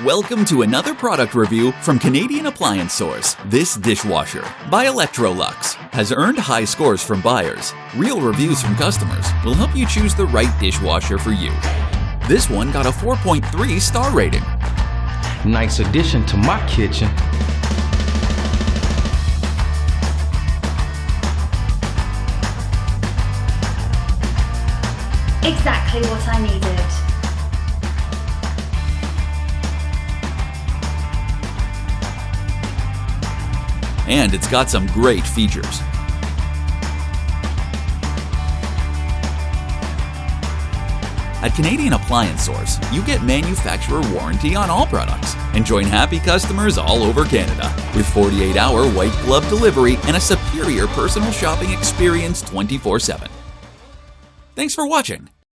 Welcome to another product review from Canadian Appliance Source. This dishwasher, by Electrolux, has earned high scores from buyers. Real reviews from customers will help you choose the right dishwasher for you. This one got a 4.3 star rating. Nice addition to my kitchen. Exactly what I needed. And it's got some great features. At Canadian Appliance Source, you get manufacturer warranty on all products and join happy customers all over Canada with 48-hour white glove delivery and a superior personal shopping experience 24/7. Thanks for watching.